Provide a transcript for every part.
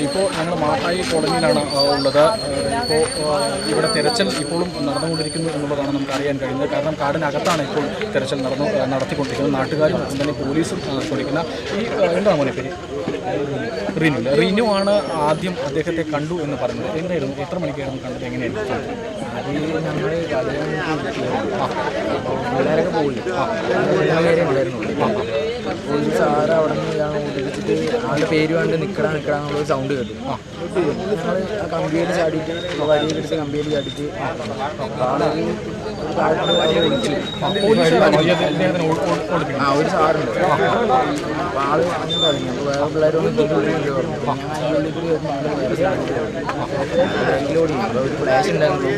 ഇപ്പോൾ ഞങ്ങൾ മാട്ടായി കോളനിയിലാണ് ഉള്ളത്. ഇപ്പോൾ ഇവിടെ തിരച്ചിൽ ഇപ്പോഴും നടന്നുകൊണ്ടിരിക്കുന്നു എന്നുള്ളതാണ് നമുക്ക് അറിയാൻ കഴിയുന്നത്. കാരണം കാടിനകത്താണ് ഇപ്പോൾ തിരച്ചിൽ നടത്തിക്കൊണ്ടിരിക്കുന്നത്. നാട്ടുകാരും ഒപ്പം തന്നെ പോലീസും നടത്തിക്കൊണ്ടിരിക്കുന്ന ഈ എന്താണ് മോനെ പേര്? റിനു ആണ് ആദ്യം അദ്ദേഹത്തെ കണ്ടു എന്ന് പറഞ്ഞത്. എന്തായിരുന്നു, എത്ര മണിക്കായിരുന്നു കണ്ടത്, എങ്ങനെയായിരുന്നു? അത് ഞങ്ങൾ പിള്ളേരൊക്കെ പോയി ഉണ്ടായിരുന്നു. പോലീസ് സാറ് അവിടെ നിന്ന് ഞാൻ ഓടിപ്പിച്ചിട്ട് ആളുടെ പേര് വേണ്ടി നിൽക്കടാന്നുള്ളൊരു സൗണ്ട് കേട്ടു. ഞങ്ങൾ ആ കമ്പിയിൽ ചാടിയിട്ട് വഴിയിലെടുത്ത് കമ്പിയിൽ ചാടിയിട്ട് ഒരു സാറുണ്ട്. അപ്പോൾ ആള് അങ്ങനെ തുടങ്ങി. അപ്പോൾ വേറെ പിള്ളേരൊന്നും പറഞ്ഞു. ബാക്കിലോടി ഒരു ഫ്ലാഷ് ഉണ്ടായിരുന്നു.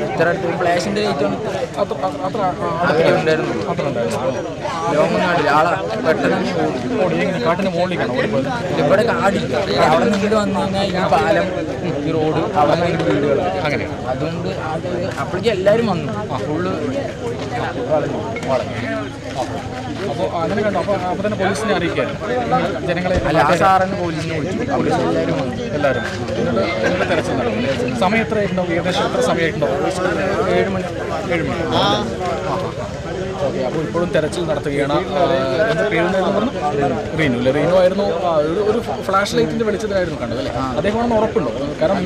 ഇത്ര അടുത്ത് ഫ്ലാഷിൻ്റെ ഏറ്റവും അത്ര ഉണ്ടായിരുന്നു. ലോങ്ങൊന്നും ആളെ പെട്ടെന്ന് കാട്ടിൻ്റെ മുകളിലേക്കാണ് ഓടിപ്പോയത്. ഇവിടെ കാടില്ല. അവിടെ നിന്ന് വന്നു കഴിഞ്ഞാൽ ഈ പാലം, ഈ റോഡ്, അവിടെ നിന്ന് വീടുകൾ അങ്ങനെയാണ്. അതുകൊണ്ട് അപ്പോഴേക്കും എല്ലാവരും വന്നു. ഫുള്ള് അപ്പോൾ അങ്ങനെ കണ്ടു. അപ്പോൾ തന്നെ പോലീസിനെ അറിയിക്കായിരുന്നു ജനങ്ങളെ. അല്ല, ആ സാറിന് പോലീസിനെ വിളിച്ചു. പോലീസ് എല്ലാവരും വന്നു. എല്ലാവരും എന്നിട്ട് തിരച്ചിൽ നടന്നു. സമയം എത്രയായിട്ടുണ്ടാവും? ഏകദേശം എത്ര സമയമായിട്ടുണ്ടാവും? 7 മണി. ഓക്കെ. അപ്പോൾ ഇപ്പോഴും തെരച്ചിൽ നടത്തുകയാണ്. എന്താ പേരെന്ന് പറഞ്ഞു? റീനു ആയിരുന്നു. ഒരു ഫ്ലാഷ് ലൈറ്റിന്റെ വെളിച്ചത്തിലായിരുന്നു കണ്ടത് അല്ലേ? അദ്ദേഹമാണെന്ന് ഉറപ്പുണ്ടോ? കാരണം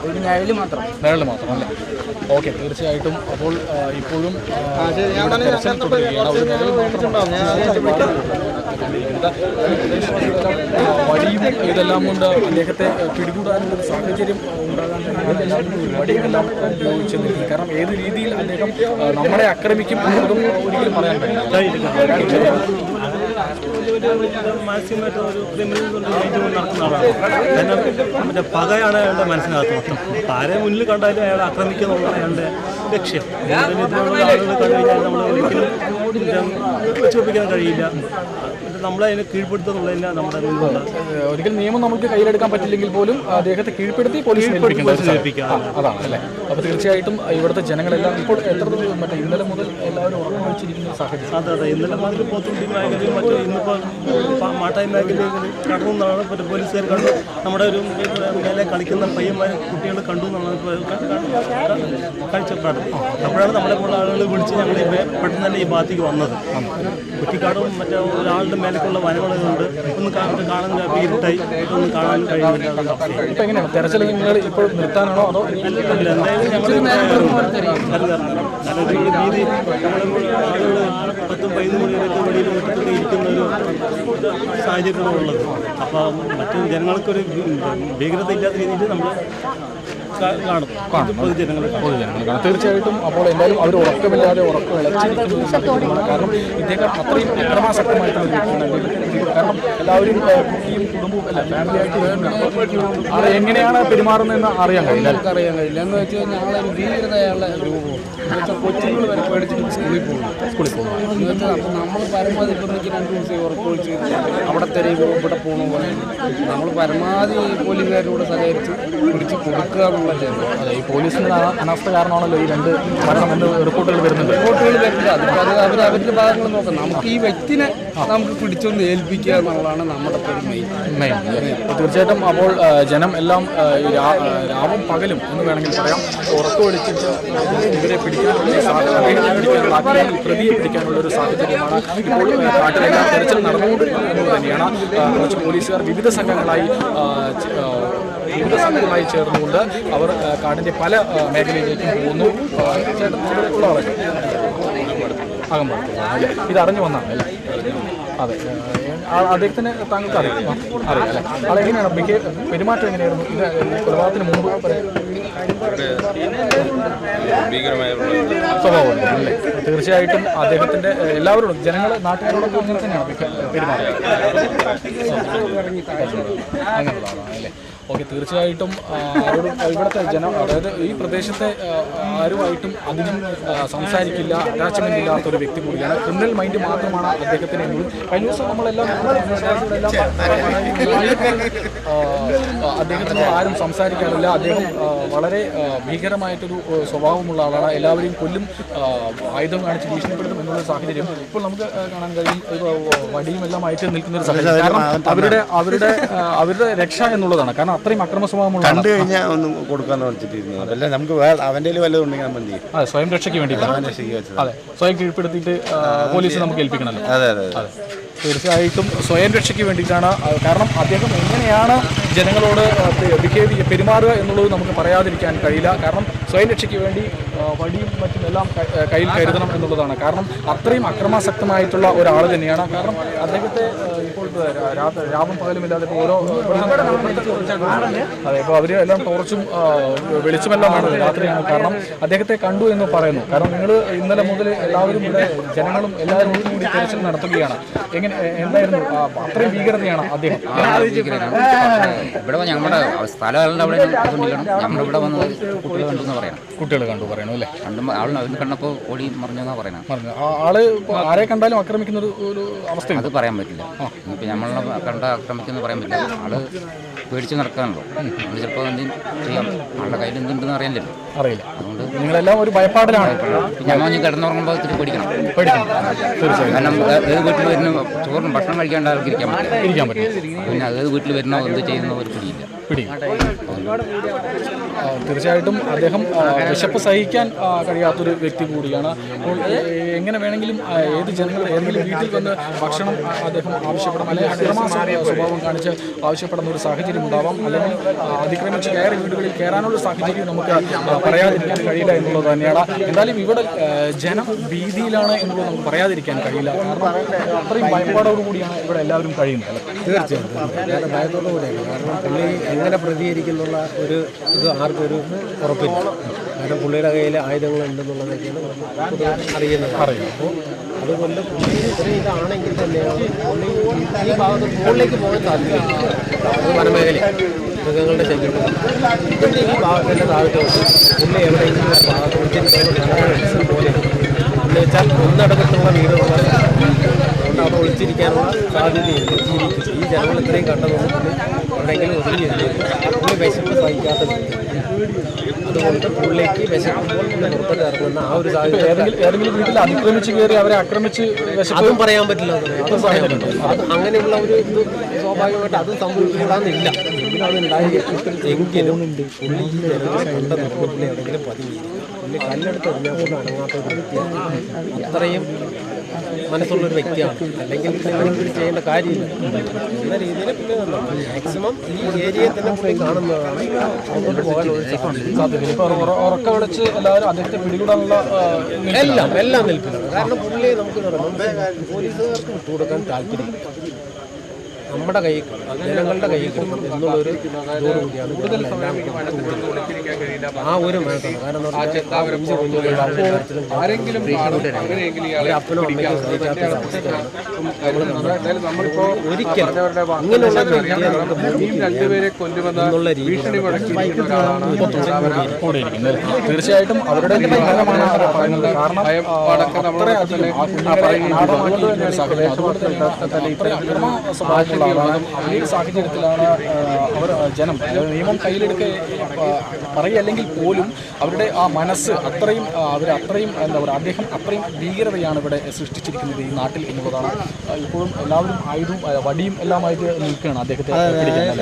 ഒരു നിഴല് മാത്രം അല്ലേ? ഓക്കെ, തീർച്ചയായിട്ടും. അപ്പോൾ ഇപ്പോഴും തെരച്ചിൽ തുടരുകയാണ്. ഒരു നിഴൽ വടിയും ഇതെല്ലാം കൊണ്ട് അദ്ദേഹത്തെ പിടികൂടാനുള്ളൊരു സാഹചര്യം ഉണ്ടാകാൻ വടികളെല്ലാം ഉപയോഗിച്ച് നിൽക്കും. കാരണം ഏത് രീതിയിൽ അദ്ദേഹം നമ്മളെ ആക്രമിക്കും എന്നതും ഒരിക്കലും പറയാൻ കഴിയില്ല. മാനസികമായിട്ട് ഒരു ക്രിമിനൽ നടത്തുന്ന ആളാണ്. കാരണം മറ്റേ പകയാണ് അയാളുടെ മനസ്സിനകത്ത് മൊത്തം. ആരെ മുന്നിൽ കണ്ടാലും അയാളെ ആക്രമിക്കുക എന്നുള്ളതാണ് അയാളുടെ ലക്ഷ്യം. ഇതിലുള്ള ആളുകൾ കണ്ടു കഴിഞ്ഞാൽ നമ്മൾ ഒരിക്കലും വെച്ചുപിടിക്കാൻ കഴിയില്ല. നമ്മളെ അതിനെ കീഴ്പ്പെടുത്തുന്നുള്ളതില്ല നമ്മുടെ മുന്നിലുള്ള. ഒരിക്കലും നിയമം നമുക്ക് കയ്യിലെടുക്കാൻ പറ്റില്ലെങ്കിൽ പോലും അദ്ദേഹത്തെ കീഴ്പ്പെടുത്തി പോലീസിനെ ഏൽപ്പിക്കാം. അതാണ് അല്ലേ? അപ്പോൾ തീർച്ചയായിട്ടും ഇവിടുത്തെ ജനങ്ങളെല്ലാം ഇപ്പോൾ മറ്റേ ഇന്നലെ മുതൽ എല്ലാവരും ഉറങ്ങി വെച്ചിരിക്കുന്ന സാഹചര്യം. അതെ, ഇന്നലെ മുതൽ പോത്തുണ്ടി മേഖലയും മറ്റു ഇന്നിപ്പോൾ മാട്ടായി മേഖലയിൽ കടന്നു എന്നാണ് മറ്റേ പോലീസുകാർ കണ്ടു. നമ്മുടെ ഒരു മേലെ കളിക്കുന്ന പയ്യന്മാർ കുട്ടികൾ കണ്ടു എന്നുള്ളത് കാഴ്ചപ്പാട്. അപ്പോഴാണ് നമ്മളെ പോലുള്ള ആളുകൾ വിളിച്ച് ഞങ്ങൾ പെട്ടെന്ന് തന്നെ ഈ ഭാഗത്തേക്ക് വന്നത്. കുറ്റിക്കാടും മറ്റേ ഒരാളുടെ മേലേക്കുള്ള വനങ്ങളുണ്ട്. ഒന്ന് കാണാൻ ഇരുട്ടായി ഒന്നും കാണാൻ കഴിയുന്നില്ല. ഇപ്പം എങ്ങനെയാണ് തെരച്ചിൽ? നിങ്ങൾ ഇപ്പോൾ നിർത്താനാണോ അതോ? എന്തായാലും ഞങ്ങൾ നല്ലൊരു രീതി ആളുകൾ 10-15 മണിവരെയൊക്കെ വെളിയിൽ മുറ്റത്തൊക്കെ ഇരിക്കുന്ന ഒരു സാഹചര്യമാണ് ഉള്ളത്. അപ്പോൾ മറ്റു ജനങ്ങൾക്കൊരു ഭീകരത ഇല്ലാത്ത രീതിയിൽ നമ്മൾ പൊതുജനങ്ങൾ കാണും. തീർച്ചയായിട്ടും. അപ്പോൾ എന്തായാലും അവർ ഉറക്കമില്ലാതെ ഇളച്ചിരിക്കുന്ന സാഹചര്യമാണ്. കാരണം ഇദ്ദേഹം അത്രയും അക്രമാസക്തമായിട്ടുള്ള ഒരു വ്യക്തിയാണ്. കാരണം എല്ലാവരും കുട്ടിയും കുടുംബവും അല്ല ഫാമിലി ആയിട്ട് അത് എങ്ങനെയാണ് പെരുമാറുന്നതെന്ന് അറിയാൻ കഴിയില്ല. എന്ന് വെച്ചാൽ ഞങ്ങളെ ഭീകരത അയാളുടെ രൂപവും കൊച്ചുങ്ങൾ വരെ പേടിച്ചിട്ട് സ്കൂളിൽ പോകുന്നു. അപ്പോൾ നമ്മൾ പരമാവധി ഇപ്പം എനിക്ക് 2 ദിവസം ഉറക്കൊഴിച്ച് അവിടെ തരയും ഇവിടെ പോകുന്ന പോലെ നമ്മൾ പരമാവധി പോലീസുകാരോട് സഹകരിച്ച് പിടിച്ച് കൊടുക്കുക എന്നുള്ള. അതെ, ഈ പോലീസിൻ്റെ അനാസ്ഥ കാരണമാണല്ലോ ഈ 2 മരണം എന്ന് റിപ്പോർട്ടുകൾ വരുന്നുണ്ട്. അതിപ്പോൾ അത് അവരുടെ ഭാഗങ്ങൾ നോക്കാം. നമുക്ക് ഈ വ്യക്തിനെ നമുക്ക് പിടിച്ചൊന്ന് ഏൽപ്പിക്കുക എന്നുള്ളതാണ് നമ്മുടെ മെയിൻ. തീർച്ചയായിട്ടും. അപ്പോൾ ജനം എല്ലാം രാവും പകലും എന്ന് വേണമെങ്കിൽ പറയാം ഉറക്കമൊഴിച്ചിട്ട് ഇവരെ പ്രതിയെ പിടിക്കാനുള്ള ഒരു സാഹചര്യമാണ് ഇപ്പോൾ നാട്ടിലെല്ലാം തെരച്ചിൽ നടന്നുകൊണ്ടിരിക്കുന്നത് എന്നത് തന്നെയാണ്. കുറച്ച് പോലീസുകാർ വിവിധ സംഘങ്ങളായി ചേർന്നുകൊണ്ട് അവർ കാടിൻ്റെ പല മേഖലയിലേക്കും പോകുന്നു. ഉള്ള ആളല്ലേ അകമ്പാട് ഇതറിഞ്ഞു വന്നാണ് അല്ലേ? അതെ, അദ്ദേഹത്തിന് താങ്കൾക്ക് അറിയാം അല്ലേ? ആളെങ്ങനെയാണ് പെരുമാറ്റം എങ്ങനെയായിരുന്നു ഇത് കൊലപാതകത്തിന് മുമ്പ്? സ്വഭാവം അല്ലേ? തീർച്ചയായിട്ടും അദ്ദേഹത്തിൻ്റെ എല്ലാവരോടും നാട്ടുകാരോടൊക്കെ അങ്ങനെ തന്നെയാണ് പെരുമാറുന്നത്. അങ്ങനെയുള്ളതാണ് അല്ലേ? ഓക്കെ, തീർച്ചയായിട്ടും ഇവിടുത്തെ ജനം, അതായത് ഈ പ്രദേശത്തെ ആരുമായിട്ടും അധികം സംസാരിക്കില്ല, അറ്റാച്ച്മെന്റ് ഇല്ലാത്തൊരു വ്യക്തി കൂടിയാണ്. ക്രിമിനൽ മൈൻഡ് മാത്രമാണ് അദ്ദേഹത്തിന് എങ്കിലും. കഴിഞ്ഞ ദിവസം നമ്മളെല്ലാം അദ്ദേഹത്തിന് ആരും സംസാരിക്കാറില്ല. അദ്ദേഹം വളരെ ഭീകരമായിട്ടൊരു സ്വഭാവമുള്ള ആളാണ്. എല്ലാവരെയും കൊല്ലും, ആയുധം കാണിച്ച് ഭീഷണിപ്പെടുത്തും എന്നുള്ള സാഹചര്യം ഇപ്പോൾ നമുക്ക് കാണാൻ കഴിയും. വടിയും എല്ലാം ആയിട്ട് നിൽക്കുന്ന ഒരു സാഹചര്യം. കാരണം അവരുടെ രക്ഷ എന്നുള്ളതാണ്. കാരണം അത്രയും അക്രമ സ്വഭാവമുള്ള കണ്ടു കഴിഞ്ഞാൽ ഒന്നും കൊടുക്കാന്ന് വെച്ചിട്ടിരുന്നു. അതല്ല നമുക്ക് അവൻ്റെ വല്ലതും ഉണ്ടെങ്കിൽ നമ്മൾ എന്ത് ചെയ്യും? അതെ, സ്വയം രക്ഷയ്ക്ക് വേണ്ടിയിട്ടാണ്. അതെ, സ്വയം കീഴ്പ്പെടുത്തിയിട്ട് പോലീസ് നമുക്ക് ഏൽപ്പിക്കണമല്ലോ. അതെ അതെ അതെ, തീർച്ചയായിട്ടും സ്വയം രക്ഷയ്ക്ക് വേണ്ടിയിട്ടാണ്. കാരണം അദ്ദേഹം എങ്ങനെയാണ് ജനങ്ങളോട് പെരുമാറുക എന്നുള്ളത് നമുക്ക് പറയാതിരിക്കാൻ കഴിയില്ല. കാരണം സ്വയം രക്ഷയ്ക്ക് വേണ്ടി വടിയും മറ്റും എല്ലാം കയ്യിൽ കരുതണം എന്നുള്ളതാണ്. കാരണം അത്രയും അക്രമാസക്തമായിട്ടുള്ള ഒരാൾ തന്നെയാണ്. കാരണം അദ്ദേഹത്തെ ഇപ്പോൾ രാവും പകലുമില്ലാതെ ഇപ്പോൾ ഓരോ അതെ, ഇപ്പോൾ അവർ എല്ലാം ടോർച്ചും വെളിച്ചമെല്ലാം വേണം രാത്രിയാണ്. കാരണം അദ്ദേഹത്തെ കണ്ടു എന്ന് പറയുന്നു. കാരണം നിങ്ങൾ ഇന്നലെ മുതൽ എല്ലാവരും ഇവിടെ ജനങ്ങളും എല്ലാവരും കൂടി തെരച്ചിൽ നടത്തുകയാണ്. എന്തായിരുന്നു അത്രയും ഭീകരതയാണ് അദ്ദേഹം? ഇവിടെ നമ്മുടെ സ്ഥലങ്ങളുടെ അവിടെ നമ്മുടെ ഇവിടെ വന്ന് കുട്ടികൾ കണ്ടു പറയണം അല്ലേ? അവന് കണ്ടപ്പോൾ ഓടി മറിഞ്ഞെന്നാ പറയണം. ആള് ആരെ കണ്ടാലും ആക്രമിക്കുന്ന ഒരു അവസ്ഥ അത് പറയാൻ പറ്റില്ല. ഇപ്പം നമ്മളെ കണ്ട ആക്രമിക്കുന്ന പറയാൻ പറ്റില്ല. ആള് പേടിച്ച് നടക്കാനല്ലോ. നമ്മൾ ചിലപ്പോൾ എന്തെങ്കിലും ചെയ്യാം. ആളുടെ കയ്യിൽ എന്തുണ്ടെന്ന് അറിയില്ല. അതുകൊണ്ട് നിങ്ങളെല്ലാം ഒരു ഭയപ്പാടിലാണ്. ഞമ്മ കിടന്നുറങ്ങുമ്പോൾ ഇത്തിരി പേടിക്കണം. കാരണം ഏത് വീട്ടിൽ വരുന്ന ചോറിന് ഭക്ഷണം കഴിക്കാണ്ട് ആൾക്ക് ഇരിക്കാൻ പറ്റും. പിന്നെ ഏത് വീട്ടിൽ വരുന്നോ എന്ത് ചെയ്യുന്നോ ഒരു പിടിയില്ല. തീർച്ചയായിട്ടും അദ്ദേഹം വിശപ്പ് സഹിക്കാൻ കഴിയാത്തൊരു വ്യക്തി കൂടിയാണ്. അപ്പോൾ എങ്ങനെ വേണമെങ്കിലും ഏത് ജനങ്ങൾ ഏതെങ്കിലും വീട്ടിൽ വന്ന് ഭക്ഷണം അദ്ദേഹം ആവശ്യപ്പെടാം, അല്ലെങ്കിൽ അക്രമ സ്വഭാവം കാണിച്ച് ആവശ്യപ്പെടുന്ന ഒരു സാഹചര്യം ഉണ്ടാവാം, അല്ലെങ്കിൽ അതിക്രമിച്ച് കയറി വീടുകളിൽ കയറാനുള്ള സാഹചര്യം നമുക്ക് പറയാതിരിക്കാൻ കഴിയില്ല എന്നുള്ളത് തന്നെയാണ്. എന്തായാലും ഇവിടെ ജനം ഭീതിയിലാണ് എന്നുള്ളത് നമുക്ക് പറയാതിരിക്കാൻ കഴിയില്ല. കാരണം അത്രയും ഭയപ്പാടോടു കൂടിയാണ് ഇവിടെ എല്ലാവരും കഴിയുന്നത്. തീർച്ചയായിട്ടും ഭയത്തോടു കൂടിയാണ്. കാരണം പുള്ളി എങ്ങനെ പ്രതികരിക്കുന്നുള്ള ഒരു ഇത് ആർക്കും ഒരു ഉറപ്പില്ല. കാരണം പുള്ളിയുടെ കയ്യിൽ ആയുധങ്ങളുണ്ടെന്നുള്ളതൊക്കെയാണ് അറിയുന്നത്. അപ്പോൾ അതുകൊണ്ട് പുള്ളി ഇത്രയും ഇതാണെങ്കിൽ തന്നെയാണ് പുള്ളി ഈ ഭാഗത്ത് മുകളിലേക്ക് പോകാൻ സാധിക്കില്ല. അത് വനമേഖല മൃഗങ്ങളുടെ ശല്യം ഇതിൻ്റെ ഈ ഭാഗത്തിൻ്റെ താഴത്ത് പുള്ളി എവിടെയെങ്കിലും ഭാഗത്ത് ഒളിച്ചിരിക്കുന്ന പോലെ എന്ന് വെച്ചാൽ ഒന്നടക്കത്തുള്ള വീടുകൾ അതുകൊണ്ട് അവിടെ ഒളിച്ചിരിക്കാനുള്ള സാധ്യതയുണ്ട്. ജീവിക്കും ഈ ജനങ്ങൾ ഇത്രയും കണ്ടതുകൊണ്ട് പുള്ളി എവിടെയെങ്കിലും ഒതുങ്ങിയിരുന്നു. പുള്ളി വിശപ്പ് സഹിക്കാത്ത വ്യക്തി. അതുകൊണ്ട് പുള്ളിക്ക് വിശക്കുമ്പോൾ പുറത്തോട്ട് ഇറങ്ങുന്ന ആ ഒരു സാഹചര്യം ഏതെങ്കിലും വീട്ടിൽ അതിക്രമിച്ച് കയറി അവരെ ആക്രമിച്ച് അതും പറയാൻ പറ്റില്ല. അതും പറയാൻ പറ്റില്ല. അത് അങ്ങനെയുള്ള ഒരു ഇത് സ്വാഭാവികമായിട്ട് അതും സംഭവിക്കാന്നില്ല. അത് ഉണ്ടായെങ്കിലും പുള്ളി ഈ ജനങ്ങളെ കണ്ടത് പുള്ളി എവിടെയെങ്കിലും പതിങ്ങിയിരിക്കും. പുള്ളി കല്ലെടുത്ത് എറിഞ്ഞാൽ പോലും അടങ്ങാത്ത ഒരു വ്യക്തിയാണ്. അത്രയും മനസ്സുള്ളൊരു വ്യക്തിയാണ്. അല്ലെങ്കിൽ പിന്നെ ചെയ്യേണ്ട കാര്യമില്ല എന്ന രീതിയിൽ പുള്ളി മാക്സിമം ഈ ഏരിയയിൽ തന്നെ പുള്ളി കാണുന്നതാണ്. അങ്ങോട്ട് പോകാനുള്ള സാധ്യത ഇപ്പോൾ ഉറക്ക വിളിച്ച് എല്ലാവരും അദ്ദേഹത്തെ പിടികൂടാനുള്ള എല്ലാം നിൽക്കുന്നത്. കാരണം പുള്ളി നമുക്ക് പോലീസുകാർക്ക് വിട്ടുകൊടുക്കാൻ താല്പര്യം നമ്മുടെ കയ്യിൽ ജനങ്ങളുടെ കയ്യിൽ എന്നുള്ളൊരു ഇതോടുകൂടിയാണ് കൂടുതലെല്ലാം ആ ഒരു മേഖല. കാരണം അപ്പനോ അമ്മയ്ക്കും ശ്രദ്ധിക്കാത്ത അവസ്ഥയാണ് നമ്മളിപ്പോൾ ഒരിക്കലും അങ്ങനെയുള്ള എന്നുള്ള രീതിയിൽ തീർച്ചയായിട്ടും അവരുടെ ഭാഗമാണ് പറയുന്നത്. കാരണം ഈ സാഹചര്യത്തിലാണ് അവർ ജനം നിയമം കയ്യിലെടുക്കുക പറയല്ലെങ്കിൽ പോലും അവരുടെ ആ മനസ്സ് അത്രയും അവരത്രയും എന്താ പറയുക, അദ്ദേഹം അത്രയും ഭീകരതയാണ് ഇവിടെ സൃഷ്ടിച്ചിരിക്കുന്നത് ഈ നാട്ടിൽ എന്നുള്ളതാണ്. ഇപ്പോഴും എല്ലാവരും ആയുധവും വടിയും എല്ലാമായിട്ട് നിൽക്കുകയാണ് അദ്ദേഹത്തെ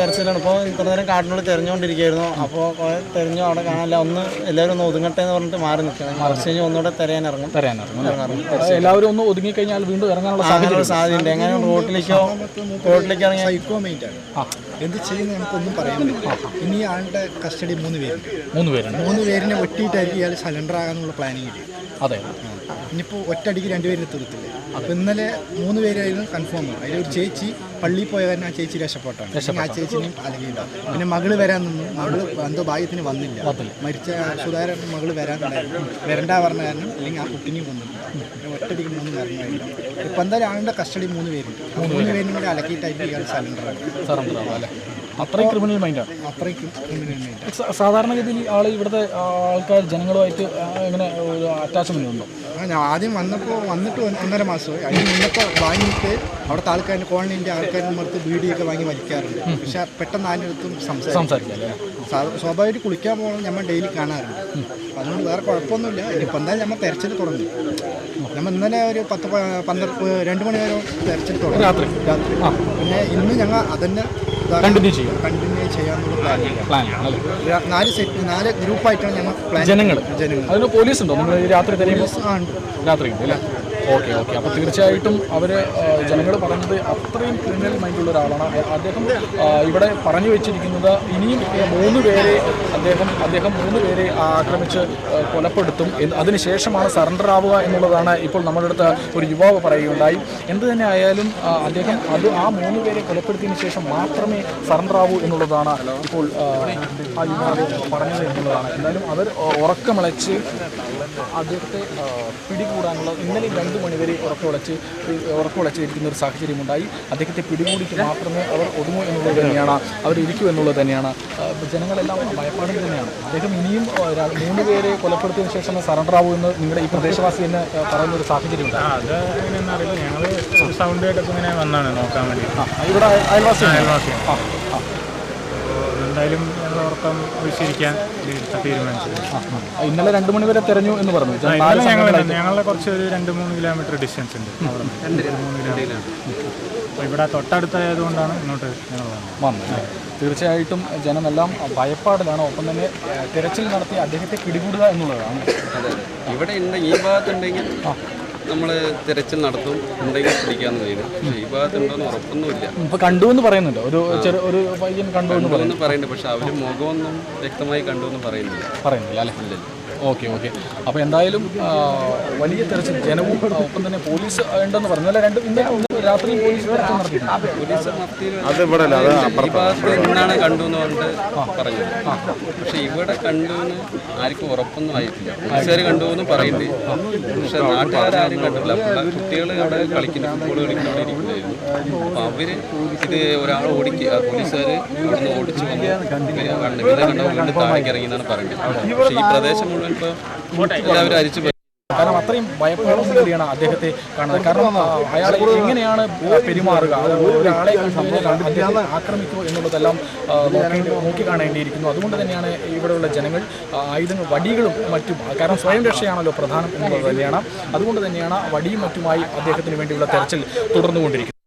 തെരച്ചിലാണ്. ഇപ്പോൾ ഇത്ര നേരം കാട്ടിനോട് തെരഞ്ഞുകൊണ്ടിരിക്കുകയായിരുന്നു. അപ്പോൾ തെരഞ്ഞു അവിടെ കാണാനില്ല. ഒന്ന് എല്ലാവരും ഒന്ന് ഒതുങ്ങട്ടെ എന്ന് പറഞ്ഞിട്ട് മാറി നിൽക്കണം. മറിച്ച് കഴിഞ്ഞ് ഒന്നുകൂടെ തെരയാനിറങ്ങും. എല്ലാവരും ഒന്ന് ഒതുങ്ങിക്കഴിഞ്ഞാൽ വീണ്ടും ഇറങ്ങാനുള്ള സാധ്യതയുണ്ട്. എങ്ങനെ റോട്ടിലേക്കോ ഇറങ്ങി സൈക്കോമേറ്റാണ്. എന്ത് ചെയ്യുന്നത് നമുക്കൊന്നും പറയാൻ പറ്റില്ല. ഇനി ആളുടെ കസ്റ്റഡി 3 പേരുണ്ട്. 3 പേരിനെ വെട്ടിയിട്ടായിരിക്കും ഇയാൾ സറണ്ടർ ആകാനുള്ള പ്ലാനിങ്. അതെ, ഇനിയിപ്പോൾ ഒറ്റയടിക്ക് 2 പേരിനെ തീർത്തില്ലേ. അപ്പോൾ ഇന്നലെ 3 പേരായിരുന്നു കൺഫേം. അതിലൊരു ചേച്ചി പള്ളിയിൽ പോയ കാരണം ആ ചേച്ചി രക്ഷപ്പെട്ടാണ്. ആ ചേച്ചിനെയും അലകിയിട്ടാണ്. പിന്നെ മകള് വരാൻ നിന്നു. മകള് എന്തോ ഭാഗ്യത്തിന് വന്നില്ല. മരിച്ച സുധാകരൻ മകള് വരാനുണ്ടായിരുന്നു. വരണ്ട പറഞ്ഞ കാരണം അല്ലെങ്കിൽ ആ കുട്ടിനെയും വന്നില്ല. ഒറ്റയടിക്ക് 3 മരണമായില്ല. ഇപ്പം എന്തായാലും ആളുടെ കസ്റ്റഡി 3 പേരുണ്ട്. 3 പേരും കൂടി അലക്കിയിട്ടായിരിക്കും ഇയാൾ സറണ്ടർ ആവും. അല്ലേ? അത്രയും ക്രിമിനൽ മൈൻഡാണ്. അത്രയ്ക്കും ക്രിമിനൽ മൈൻഡ്. സാധാരണഗതിയിൽ ആൾ ഇവിടുത്തെ ആൾക്കാർ ജനങ്ങളുമായിട്ട് എങ്ങനെ ഒരു അറ്റാച്ച്മെന്റ് ഉണ്ടോ? ആദ്യം വന്നിട്ട് 1.5 മാസമായി. അതിന് മുന്നത്തെ വാങ്ങിയിട്ട് അവിടുത്തെ ആൾക്കാരുടെ കോളനീൻ്റെ ആൾക്കാരുടെ പുറത്ത് ബീഡിയൊക്കെ വാങ്ങി വലിക്കാറുണ്ട്. പക്ഷെ പെട്ടെന്ന് ആരുടെ അടുത്തും സംസാരിക്കില്ല. സ്വാഭാവികമായിട്ട് കുളിക്കാൻ പോകണം നമ്മൾ ഡെയിലി കാണാറുണ്ട്. അതുകൊണ്ട് വേറെ കുഴപ്പമൊന്നുമില്ല. ഇനിയിപ്പോൾ എന്തായാലും നമ്മൾ തെരച്ചിൽ തുടങ്ങി. നമ്മൾ ഇന്നലെ ഒരു 2 മണി വരെ തെരച്ചിൽ തുടങ്ങി രാത്രി. പിന്നെ ഇന്ന് ഞങ്ങൾ അതന്നെ കണ്ടിന്യൂ ചെയ്യാനുള്ള പ്ലാനാണ്. 4 ഗ്രൂപ്പായിട്ടാണ് ഞങ്ങൾ പ്ലാൻ. ജനങ്ങൾ അതിന് പോലീസ് ഉണ്ടോ നിങ്ങൾ രാത്രി തെരയുമ്പോൾ? രാത്രി ഉണ്ട് അല്ലേ? ഓക്കെ. അപ്പോൾ തീർച്ചയായിട്ടും അവർ ജനങ്ങൾ പറഞ്ഞത് അത്രയും ക്രിമിനൽ മൈൻഡുള്ള ഒരാളാണ് അദ്ദേഹം. ഇവിടെ പറഞ്ഞു വെച്ചിരിക്കുന്നത് ഇനിയും 3 പേരെ അദ്ദേഹം 3 പേരെ ആക്രമിച്ച് കൊലപ്പെടുത്തും, അതിനുശേഷമാണ് സറണ്ടർ ആവുക എന്നുള്ളതാണ് ഇപ്പോൾ നമ്മുടെ അടുത്ത് ഒരു യുവാവ് പറയുകയുണ്ടായി. എന്ത് തന്നെ ആയാലും അദ്ദേഹം ആ 3 പേരെ കൊലപ്പെടുത്തിയതിനു ശേഷം മാത്രമേ സറണ്ടർ ആവൂ എന്നുള്ളതാണ് ഇപ്പോൾ ആ യുവാവ് പറഞ്ഞത് എന്നുള്ളതാണ്. എന്തായാലും അവർ ഉറക്കമിളച്ച് അദ്ദേഹത്തെ പിടികൂടാനുള്ള ഇന്നലെ 2 മണിവരെ ഉറക്കമിളച്ചിരിക്കുന്ന ഒരു സാഹചര്യമുണ്ടായി. അദ്ദേഹത്തെ പിടികൂടിയിട്ട് മാത്രമേ അവർ ഒതുങ്ങൂ എന്നുള്ളത് തന്നെയാണ്, അവരിരിക്കൂ എന്നുള്ളത് തന്നെയാണ്. ജനങ്ങളെല്ലാം ഭയപ്പാടിൽ തന്നെയാണ്. അദ്ദേഹം ഇനിയും 3 പേരെ കൊലപ്പെടുത്തിയതിനു ശേഷം സറണ്ടർ ആവൂ എന്ന് നിങ്ങളുടെ ഈ പ്രദേശവാസി എന്ന് പറയുന്ന ഒരു സാഹചര്യമുണ്ട്. അത് എങ്ങനെയാണെന്ന് അറിയില്ല. ഞങ്ങൾ സൗണ്ട് കേട്ടപ്പോൾ ഇങ്ങനെ വന്നാണ് നോക്കാൻ വേണ്ടി. ഇവിടെ അയൽവാസിയാണ്. എന്തായാലും ഞങ്ങൾ ഉറക്കം ഒഴിച്ചിരിക്കാൻ തീരുമാനിച്ചു. ഇന്നലെ 2 മണി വരെ തെരഞ്ഞു എന്ന് പറഞ്ഞു. ഞങ്ങളുടെ കുറച്ച് ഒരു 2-3 കിലോമീറ്റർ ഡിസ്റ്റൻസ് ഉണ്ട്. 2-3 കിലോമീറ്റർ. അപ്പോൾ ഇവിടെ തൊട്ടടുത്തായതുകൊണ്ടാണ് ഇങ്ങോട്ട് ഞങ്ങൾ വന്നത്. തീർച്ചയായിട്ടും ജനമെല്ലാം ഭയപ്പാടിലാണ്. ഒപ്പം തന്നെ തിരച്ചിൽ നടത്തി അദ്ദേഹത്തെ പിടികൂടുക എന്നുള്ളതാണ്. ഇവിടെ ഈ ഭാഗത്തുണ്ടെങ്കിൽ നമ്മൾ തിരച്ചിൽ നടത്തും, ഉണ്ടെങ്കിൽ പിടിക്കാമെന്ന് ചെയ്യുന്നത്. പക്ഷേ ഈ ഭാഗത്തുണ്ടോയെന്ന് ഉറപ്പൊന്നുമില്ല. ഇപ്പോൾ കണ്ടു എന്ന് പറയുന്നുണ്ട്, ഒരു പയ്യൻ കണ്ടു എന്ന് പറയുന്നുണ്ട്. പക്ഷെ അവർ മുഖമൊന്നും വ്യക്തമായി കണ്ടു എന്ന് പറയുന്നില്ല അല്ലേ? ഓക്കെ. അപ്പോൾ എന്തായാലും വലിയ തെരച്ചിൽ ജനവും ഒപ്പം തന്നെ പോലീസ് ഉണ്ടെന്ന് പറഞ്ഞു. ഇന്നലെ രാത്രി പോലീസ് നടത്തി. ഈ ഭാഗത്ത് നിന്നാണ് കണ്ടു എന്ന് പറഞ്ഞിട്ട് പറഞ്ഞത്. പക്ഷെ ഇവിടെ കണ്ടു എന്ന് ആർക്കും ഉറപ്പൊന്നും ആയിട്ടില്ല. പോലീസുകാർ കണ്ടു എന്ന് പറയുന്നത്. പക്ഷെ നാട്ടുകാരും കണ്ടില്ല. കുട്ടികൾ അവിടെ ഫുട്ബോൾ കളിക്കുന്നവരിക്കുന്നുണ്ടായിരുന്നു. അപ്പോൾ അവർ ഇത് ഒരാൾ പോലീസുകാർ അവിടെ ഓടിച്ചു വന്ന് കണ്ടവർ താഴേക്ക് ഇറങ്ങി എന്നാണ് പറയുന്നത്. പക്ഷേ ഈ പ്രദേശം മുഴുവൻ ഇപ്പോൾ എല്ലാവരും അരിച്ചു. കാരണം അത്രയും ഭയപ്പാടോട് കൂടിയാണ് അദ്ദേഹത്തെ കാണുന്നത്. കാരണം അയാൾ എങ്ങനെയാണ് പെരുമാറുക, ഒരാളെ അദ്ദേഹത്തെ ആക്രമിക്കുമോ എന്നുള്ളതെല്ലാം നോക്കി കാണേണ്ടിയിരിക്കുന്നു. അതുകൊണ്ട് തന്നെയാണ് ഇവിടെയുള്ള ജനങ്ങൾ ആയുധങ്ങൾ, വടികളും മറ്റും, കാരണം സ്വയം രക്ഷയാണല്ലോ പ്രധാനം എന്നുള്ളത് തന്നെയാണ്. അതുകൊണ്ട് തന്നെയാണ് വടിയും മറ്റുമായി അദ്ദേഹത്തിന് വേണ്ടിയുള്ള തെരച്ചിൽ തുടർന്നുകൊണ്ടിരിക്കുന്നത്.